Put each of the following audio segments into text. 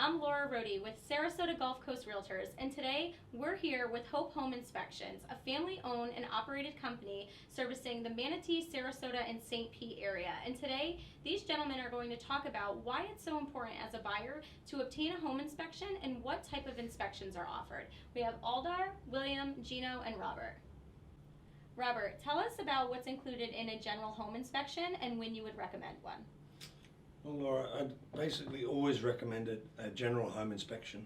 I'm Laura Rohde with Sarasota Gulf Coast Realtors, and today we're here with Hope Home Inspections, a family-owned and operated company servicing the Manatee, Sarasota, and St. Pete area. And today, these gentlemen are going to talk about why it's so important as a buyer to obtain a home inspection and what type of inspections are offered. We have Aldar, William, Gino, and Robert. Robert, tell us about what's included in a general home inspection and when you would recommend one. Well, Laura, I'd basically always recommended a general home inspection.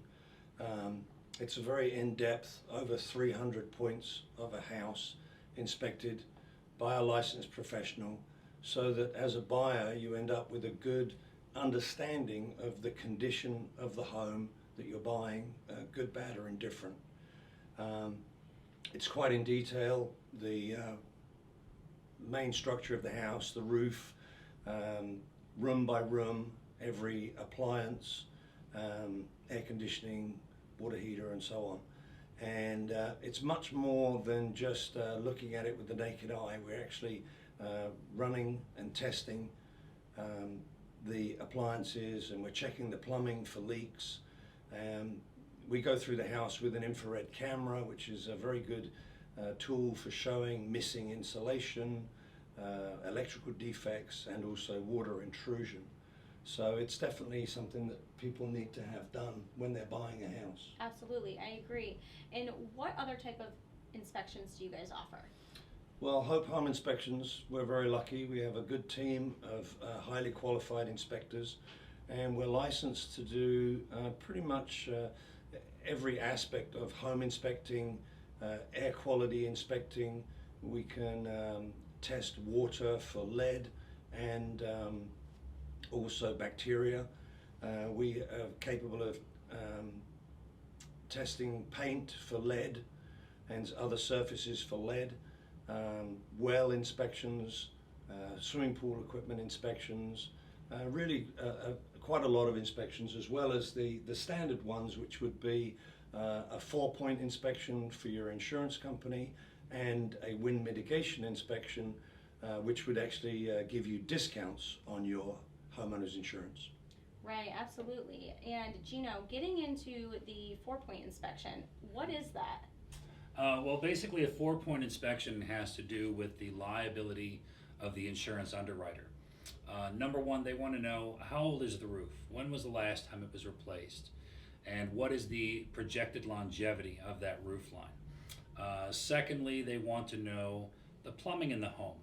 It's a very in-depth, over 300 points of a house inspected by a licensed professional, so that as a buyer you end up with a good understanding of the condition of the home that you're buying, good, bad, or indifferent. It's quite in detail, the main structure of the house, the roof, room by room, every appliance, air conditioning, water heater, and so on. And it's much more than just looking at it with the naked eye. We're actually running and testing the appliances, and we're checking the plumbing for leaks. We go through the house with an infrared camera, which is a very good tool for showing missing insulation, electrical defects, and also water intrusion. So it's definitely something that people need to have done when they're buying a house. Absolutely, I agree. And what other type of inspections do you guys offer? Well, Hope Home Inspections, we're very lucky. We have a good team of highly qualified inspectors, and we're licensed to do pretty much every aspect of home inspecting, air quality inspecting. We can test water for lead and also bacteria. We are capable of testing paint for lead and other surfaces for lead, well inspections, swimming pool equipment inspections, really quite a lot of inspections, as well as the standard ones, which would be a 4-point inspection for your insurance company and a wind mitigation inspection, which would actually give you discounts on your homeowner's insurance. Right, absolutely. And Gino, getting into the 4-point inspection, what is that? Well, basically a 4-point inspection has to do with the liability of the insurance underwriter. Number one, they want to know how old is the roof? When was the last time it was replaced? And what is the projected longevity of that roof line? Secondly, they want to know the plumbing in the home.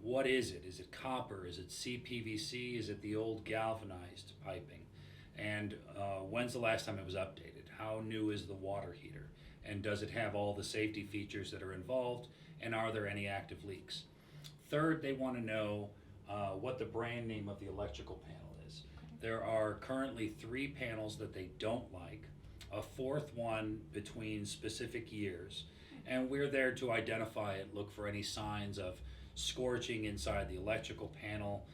What is it? Is it copper? Is it CPVC? Is it the old galvanized piping? And when's the last time it was updated? How new is the water heater? And does it have all the safety features that are involved? And are there any active leaks? Third, they want to know what the brand name of the electrical panel is. There are currently 3 panels that they don't like, a 4th one between specific years, and we're there to identify it, look for any signs of scorching inside the electrical panel,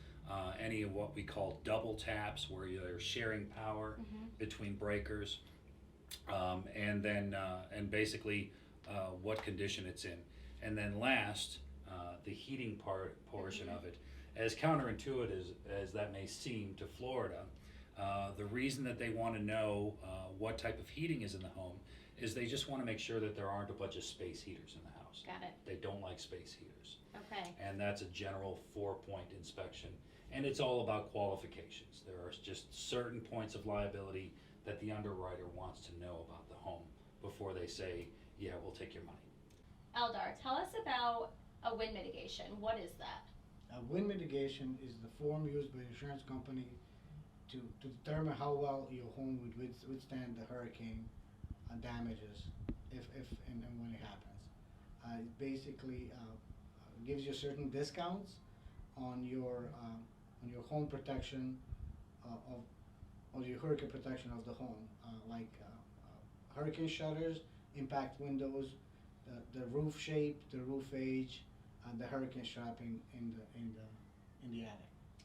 any of what we call double taps, where you're sharing power between breakers, and then basically what condition it's in. And then last, the heating portion of it. As counterintuitive as that may seem to Florida, the reason that they want to know what type of heating is in the home is they just want to make sure that there aren't a bunch of space heaters in the house. Got it. They don't like space heaters. Okay. And that's a general 4-point inspection. And it's all about qualifications. There are just certain points of liability that the underwriter wants to know about the home before they say, yeah, we'll take your money. Eldar, tell us about a wind mitigation. What is that? Wind mitigation is the form used by the insurance company to determine how well your home would withstand the hurricane damages if and when it happens. It basically gives you certain discounts on your home protection of your hurricane protection of the home, like hurricane shutters, impact windows, the roof shape, the roof age, and the hurricane strapping in the attic.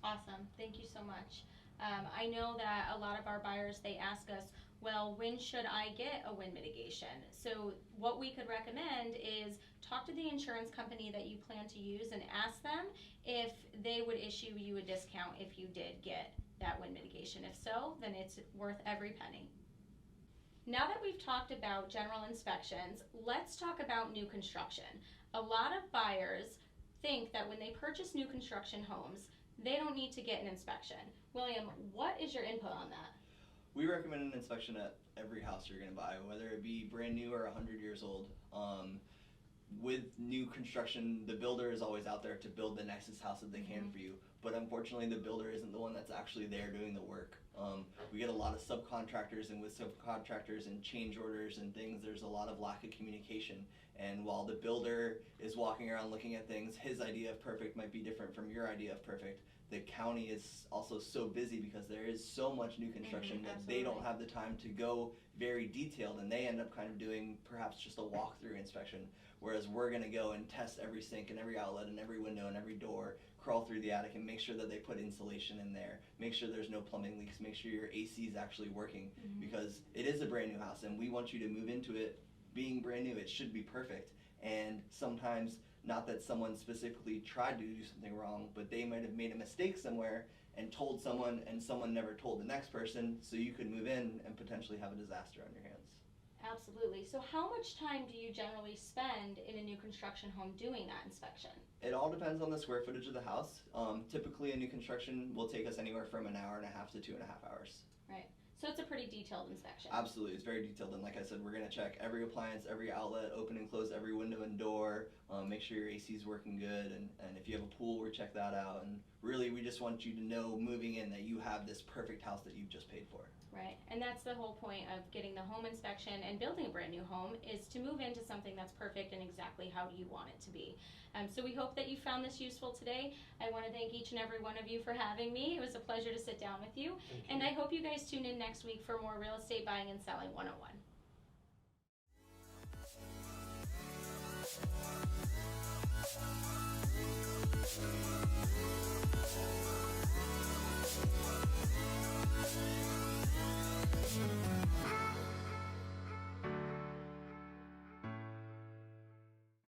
Awesome. Thank you so much. I know that a lot of our buyers, they ask us, well, when should I get a wind mitigation? So what we could recommend is talk to the insurance company that you plan to use and ask them if they would issue you a discount if you did get that wind mitigation. If so, then it's worth every penny. Now that we've talked about general inspections, let's talk about new construction. A lot of buyers think that when they purchase new construction homes, they don't need to get an inspection. William, what is your input on that? We recommend an inspection at every house you're going to buy, whether it be brand new or 100 years old. With new construction, the builder is always out there to build the nicest house that they can for you, but unfortunately the builder isn't the one that's actually there doing the work. We get a lot of subcontractors, and with subcontractors and change orders and things, there's a lot of lack of communication. And while the builder is walking around looking at things, his idea of perfect might be different from your idea of perfect. The county is also so busy because there is so much new construction that they don't have the time to go very detailed, and they end up kind of doing perhaps just a walkthrough inspection, whereas we're going to go and test every sink and every outlet and every window and every door, crawl through the attic and make sure that they put insulation in there, make sure there's no plumbing leaks, make sure your AC is actually working, because it is a brand new house and we want you to move into it being brand new. It should be perfect. And sometimes, not that someone specifically tried to do something wrong, but they might have made a mistake somewhere and told someone, and someone never told the next person, so you could move in and potentially have a disaster on your hands. Absolutely. So how much time do you generally spend in a new construction home doing that inspection? It all depends on the square footage of the house. Typically a new construction will take us anywhere from an hour and a half to 2.5 hours. Right. So it's a pretty detailed inspection. Absolutely, it's very detailed, and like I said, we're going to check every appliance, every outlet, open and close every window and door, make sure your AC is working good, and if you have a pool, we'll check that out, and really we just want you to know moving in that you have this perfect house that you've just paid for. Right, and that's the whole point of getting the home inspection and building a brand new home, is to move into something that's perfect and exactly how you want it to be. So we hope that you found this useful today. I want to thank each and every one of you for having me. It was a pleasure to sit down with you. And I hope you guys tune in next week for more Real Estate Buying and Selling 101.